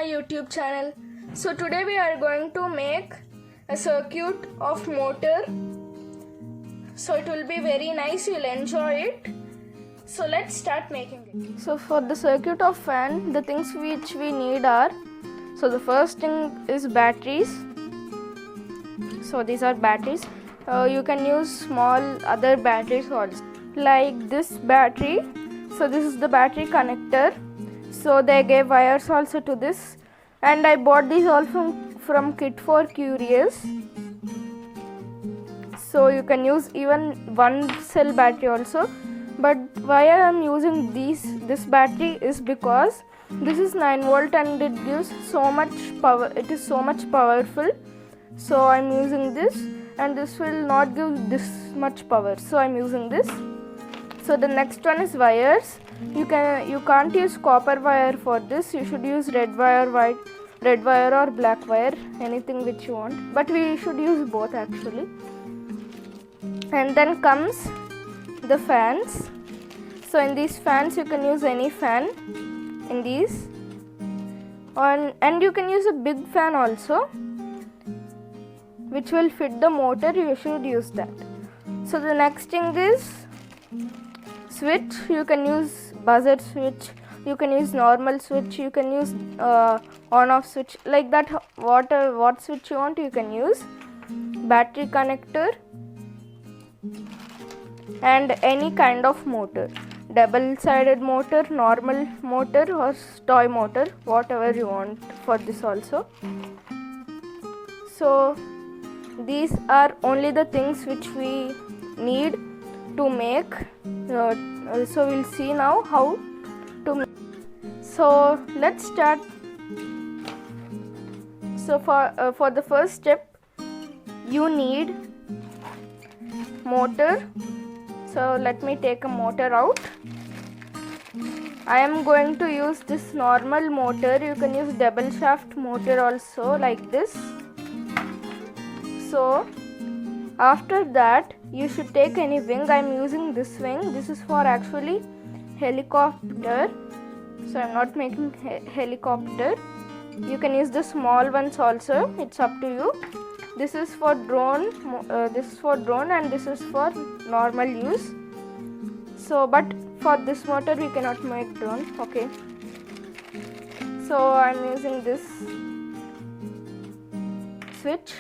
my YouTube channel. So today we are going to make a circuit of motor. So it will be very nice, you'll enjoy it. So let's start making it. So for the circuit of fan, the things which we need are, so the first thing is batteries. So these are batteries. You can use small other batteries also, like this battery. So this is the battery connector. So they gave wires also to this, and I bought these all from Kit for Curious. So you can use even one cell battery also, but why I am using this battery is because this is 9 volt and it gives so much power. It is so much powerful. So I am using this, and this will not give this much power. So I am using this. So the next one is wires. You can't use copper wire for this. You should use red wire or black wire, anything which you want. But we should use both actually. And then comes the fans. So in these fans you can use any fan in these, and you can use a big fan also, which will fit the motor. You should use that. So the next thing is switch. You can use buzzer switch, you can use normal switch, you can use on off switch, like that. What switch you want you can use. Battery connector and any kind of motor, double sided motor, normal motor or toy motor, whatever you want for this also. So these are only the things which we need to make. So we'll see now how to make. So let's start. So for the first step you need motor. So let me take a motor out. I am going to use this normal motor. You can use double shaft motor also, like this. So after that you should take any wing. I am using this wing. This is for actually helicopter. So I am not making helicopter. You can use the small ones also. It's up to you. This is for drone. This is for drone, and this is for normal use. So, but for this motor we cannot make drone. Okay. So I am using this switch.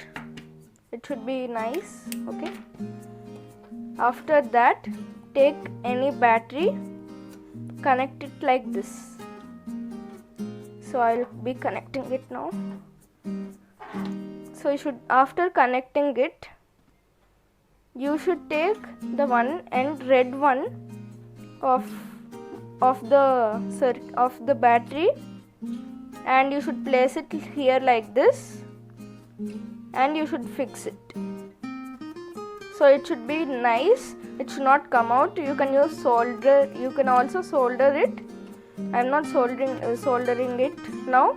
It should be nice. Okay. After that, take any battery, connect it like this. So I'll be connecting it now. So you should, after connecting it, you should take the one and red one of the battery, and you should place it here like this, and you should fix it. So it should be nice. It should not come out. You can use solder. You can also solder it. I am not soldering it now.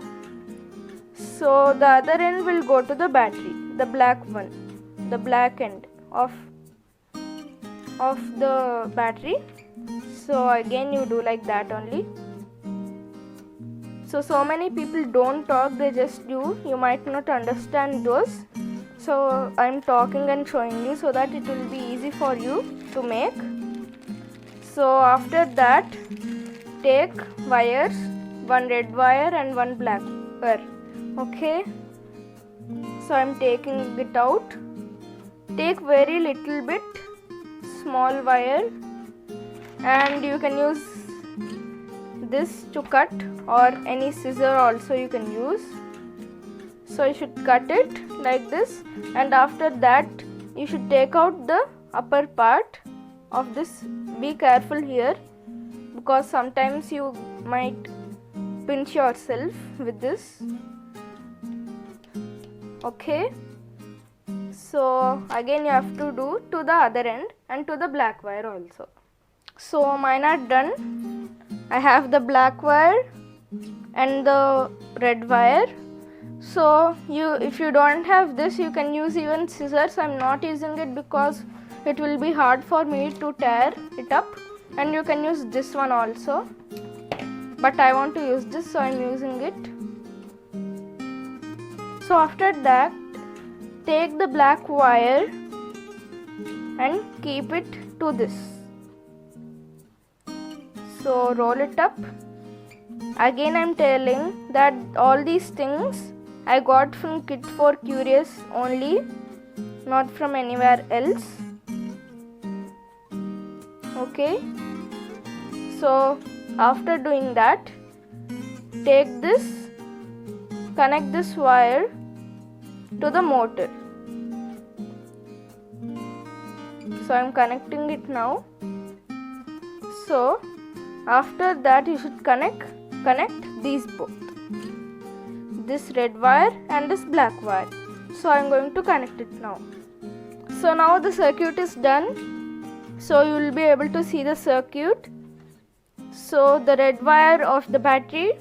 So the other end will go to the battery, the black one, the black end of the battery. So again you do like that only. So many people don't talk, they just do. You might not understand those. So I am talking and showing you so that it will be easy for you to make. So after that, take wires, one red wire and one black wire. Okay. So I am taking it out. Take very little bit small wire, and you can use this to cut, or any scissor also you can use. So you should cut it like this, and after that you should take out the upper part of this. Be careful here, because sometimes you might pinch yourself with this. Okay. So again you have to do to the other end and to the black wire also. So mine are done. I have the black wire and the red wire. So if you don't have this, you can use even scissors. I am not using it because it will be hard for me to tear it up, and you can use this one also, but I want to use this, so I am using it. So after that, take the black wire and keep it to this. So roll it up. Again I'm telling that all these things I got from Kit for Curious only, not from anywhere else. Okay, so after doing that, take this, connect this wire to the motor. So I am connecting it now. So after that you should connect these both, this red wire and this black wire. So I am going to connect it now. So now the circuit is done. So you will be able to see the circuit. So the red wire of the battery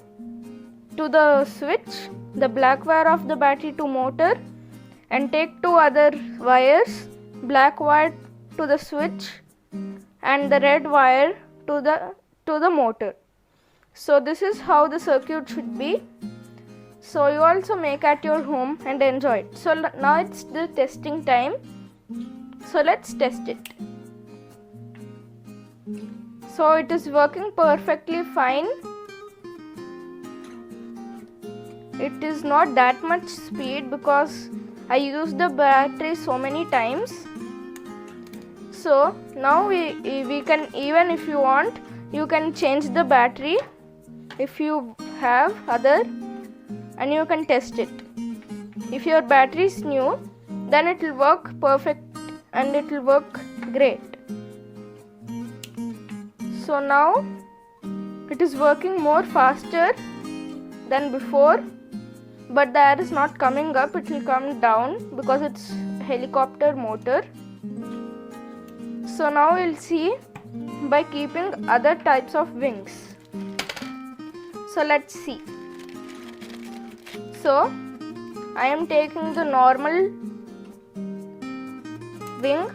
to the switch, the black wire of the battery to motor, and take two other wires, black wire to the switch and the red wire to the motor. So this is how the circuit should be. So you also make at your home and enjoy it. So now it's the testing time. So let's test it. So it is working perfectly fine. It is not that much speed because I used the battery so many times. So now we can, even if you want, you can change the battery if you have other, and you can test it. If your battery is new, then it will work perfect and it will work great. So now it is working more faster than before, but the air is not coming up, it will come down because it's helicopter motor. So now we'll see by keeping other types of wings. So let's see. So I am taking the normal wing.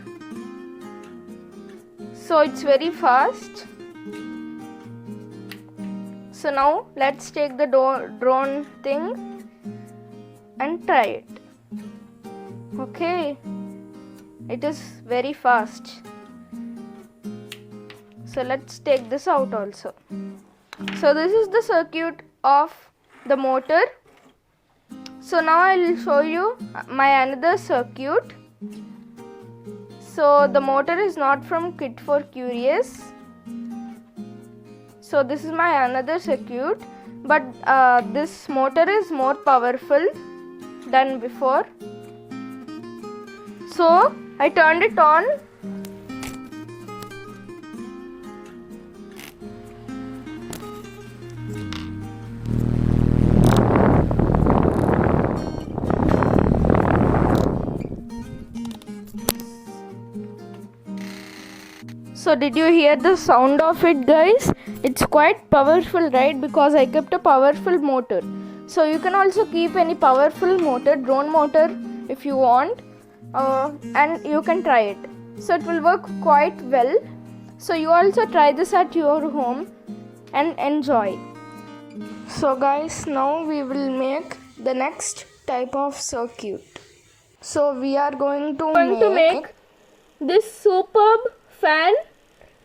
So it's very fast. So now let's take the drone thing and try it. Okay, it is very fast. So let's take this out also. So this is the circuit of the motor. So now I will show you my another circuit. So the motor is not from Kit for Curious. So this is my another circuit, but this motor is more powerful than before. So I turned it on. So did you hear the sound of it, guys? It's quite powerful, right? Because I kept a powerful motor. So you can also keep any powerful motor, drone motor, if you want, and you can try it. So it will work quite well. So you also try this at your home and enjoy. So guys, now we will make the next type of circuit. So we are going to make this superb fan.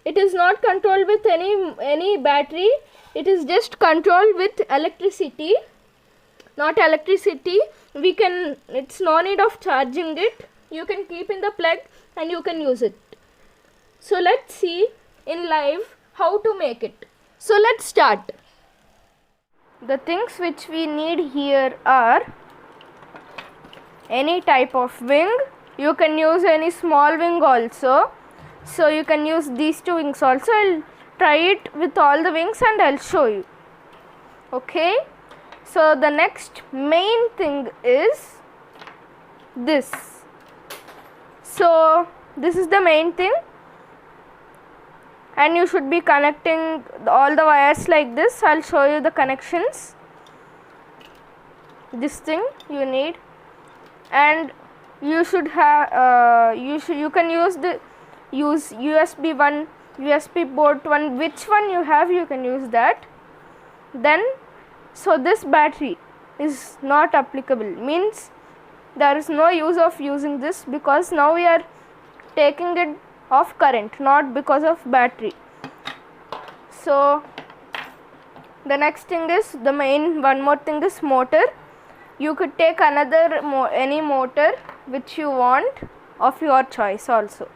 It is not controlled with any battery. It is just controlled with electricity. Not electricity. It's no need of charging it. You can keep in the plug and you can use it. So let's see in live how to make it. So let's start. The things which we need here are any type of wing. You can use any small wing also. So you can use these two wings also. I'll try it with all the wings and I'll show you. Okay. So the next main thing is this. So this is the main thing. And you should be connecting all the wires like this. I'll show you the connections. This thing you need. And you should have you can use USB 1, USB port 1, which one you have you can use that. Then so this battery, is not applicable, means there is no use of using this, because now we are taking it off current, not because of battery. So the next thing is one more thing is motor. You could take another any motor which you want of your choice also.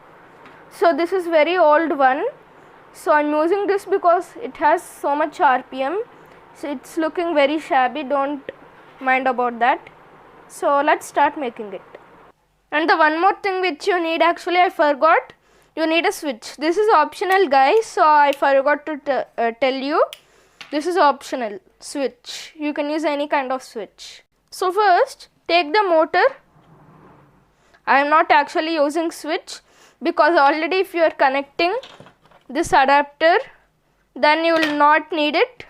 So this is very old one, so I'm using this because it has so much RPM, so it's looking very shabby, don't mind about that. So let's start making it. And the one more thing which you need, actually I forgot, you need a switch. This is optional guys, so I forgot to tell you, this is optional switch, you can use any kind of switch. So first take the motor. I am not actually using switch because already if you are connecting this adapter then you will not need it,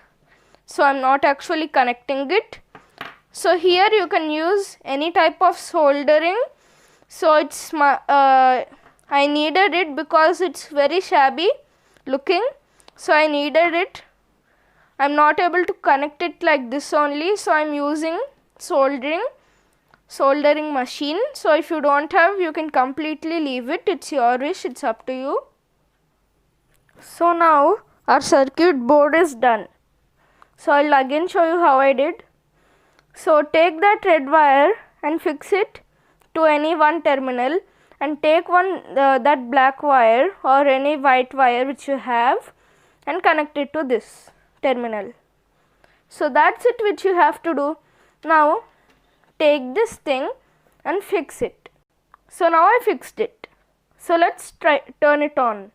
so I am not actually connecting it. So here you can use any type of soldering. So it's I needed it because it's very shabby looking, so I needed it. I am not able to connect it like this only, so I am using soldering machine. So if you don't have, you can completely leave it, it's your wish, it's up to you. So now our circuit board is done. So I'll again show you how I did. So take that red wire and fix it to any one terminal, and take that black wire or any white wire which you have and connect it to this terminal. So that's it which you have to do. Now take this thing and fix it. So now I fixed it. So let's turn it on.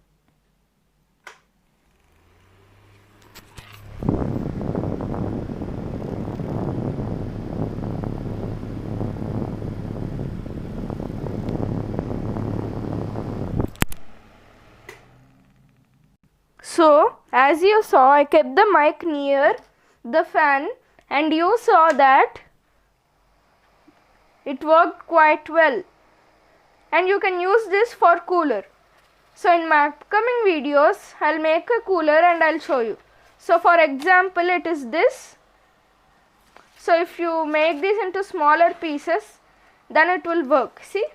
So as you saw, I kept the mic near the fan and you saw that it worked quite well, and you can use this for cooler. So in my upcoming videos I'll make a cooler and I'll show you. So for example, it is this. So if you make this into smaller pieces then it will work, see.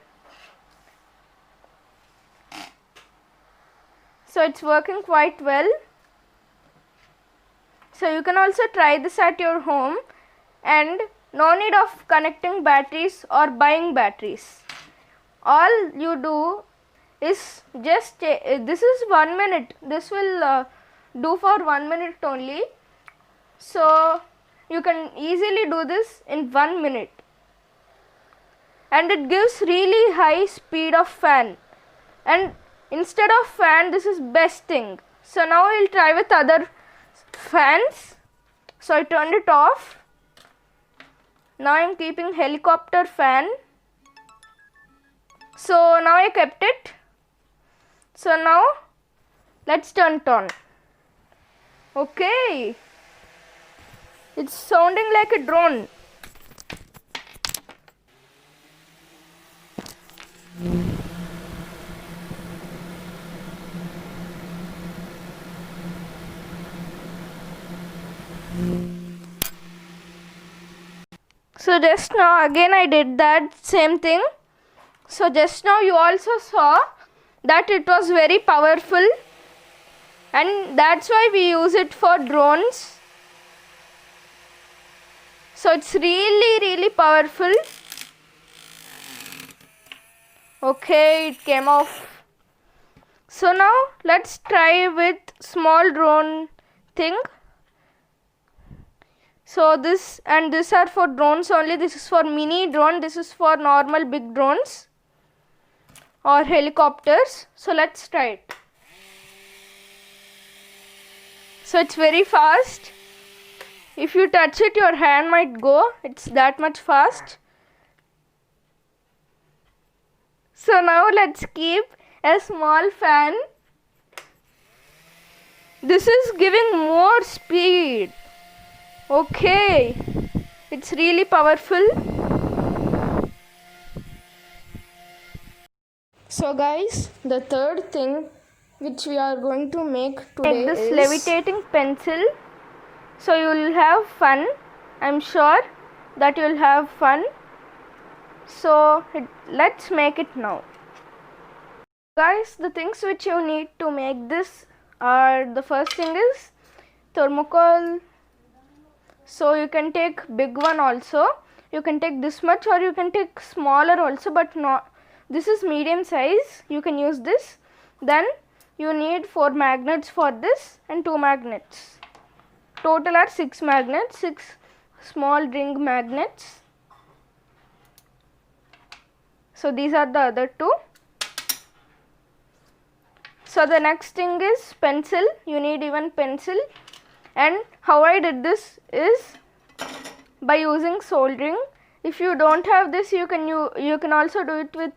So it's working quite well. So you can also try this at your home, and no need of connecting batteries or buying batteries. All you do is just this is 1 minute, this will do for 1 minute only. So you can easily do this in 1 minute, and it gives really high speed of fan, and instead of fan this is best thing. So now we'll try with other fans. So I turned it off. Now I am keeping helicopter fan. So now I kept it. So now let's turn it on. Okay, it's sounding like a drone. So just now again I did that same thing. So just now you also saw that it was very powerful, and that's why we use it for drones. So it's really powerful. Okay, it came off. So now let's try with small drone thing. So this and this are for drones only. This is for mini drone, this is for normal big drones or helicopters. So let's try it. So it's very fast. If you touch it, your hand might go. It's that much fast. So now let's keep a small fan. This is giving more speed. Okay, it's really powerful. So guys, the third thing which we are going to make today is levitating pencil. So you will have fun, I'm sure. that you'll have fun. So let's make it now. Guys, the things which you need to make this are, the first thing is thermocol. So you can take big one also, you can take this much, or you can take smaller also, but not, this is medium size, you can use this. Then you need 4 magnets for this and 2 magnets. Total are 6 magnets, 6 small ring magnets. So these are the other 2. So the next thing is pencil. You need even pencil, and how I did this is by using soldering. If you don't have this, you can also do it with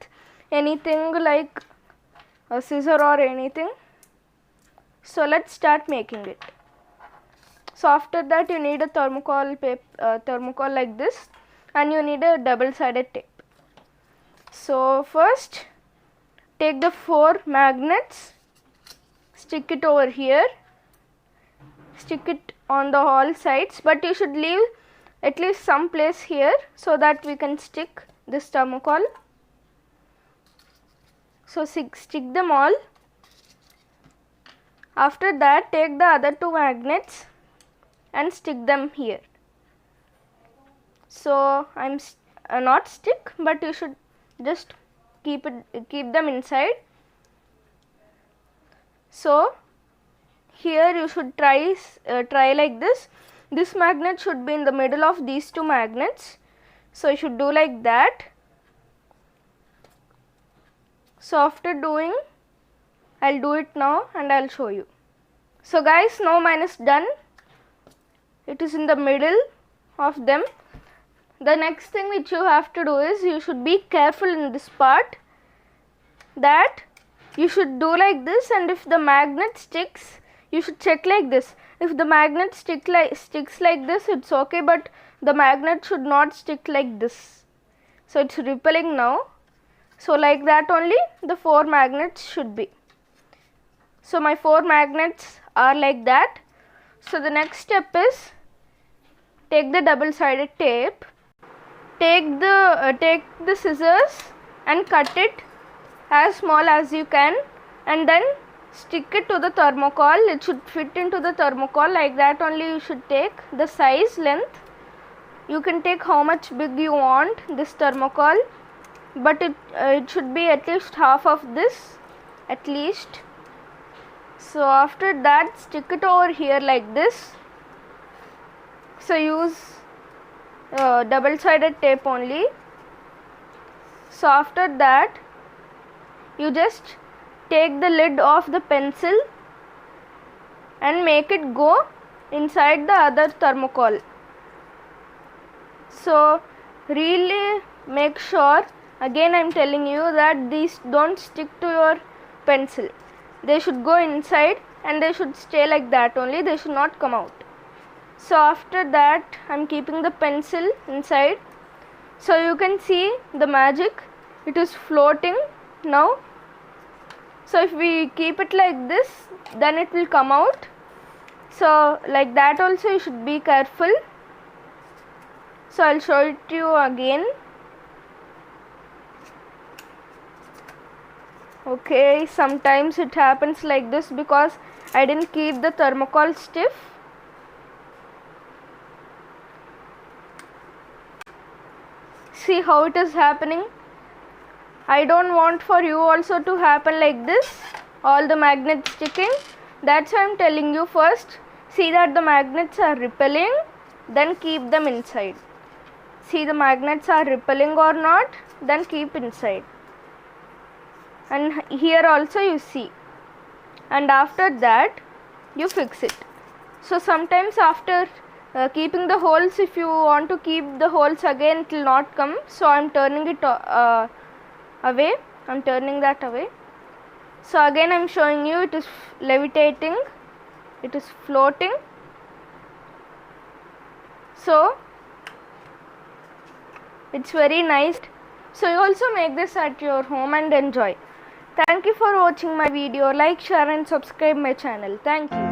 anything like a scissor or anything. So let's start making it. So after that you need a thermocol thermocol like this, and you need a double-sided tape. So first take the 4 magnets, stick it over here, stick it on the all sides, but you should leave at least some place here so that we can stick this thermocol. So stick them all. After that take the other 2 magnets and stick them here. So I'm not stick, but you should just keep them inside. So here you should try like this. This magnet should be in the middle of these 2 magnets. So you should do like that. So after doing, I'll do it now and I'll show you. So guys, now mine is done. It is in the middle of them. The next thing which you have to do is, you should be careful in this part, that you should do like this, and if the magnet sticks, you should check like this. If the magnet sticks like this, it's okay, but the magnet should not stick like this. So it's repelling now. So like that only the 4 magnets should be. So my 4 magnets are like that. So the next step is, take the double-sided tape, take the scissors and cut it as small as you can, and then stick it to the thermocol. It should fit into the thermocol, like that only you should take the size, length. You can take how much big you want this thermocol, but it should be at least half of this, at least. So after that stick it over here like this. So use double-sided tape only. So after that you just take the lid of the pencil and make it go inside the other thermocol. So really make sure, again I am telling you, that these don't stick to your pencil. They should go inside and they should stay like that only, they should not come out. So after that I am keeping the pencil inside. So you can see the magic, it is floating now. So if we keep it like this, then it will come out. So like that also you should be careful. So I'll show it to you again. Okay, sometimes it happens like this because I didn't keep the thermocol stiff. See how it is happening. I don't want for you also to happen like this, all the magnets sticking. That's why I'm telling you, first see that the magnets are repelling, then keep them inside. See the magnets are repelling or not, then keep inside. And here also you see, and after that you fix it. So sometimes after keeping the holes, if you want to keep the holes again, it will not come. So I am turning it away. I am turning that away. So again I am showing you, it is levitating, it is floating. So it's very nice. So you also make this at your home and enjoy. Thank you for watching my video. Like, share and subscribe my channel. Thank you.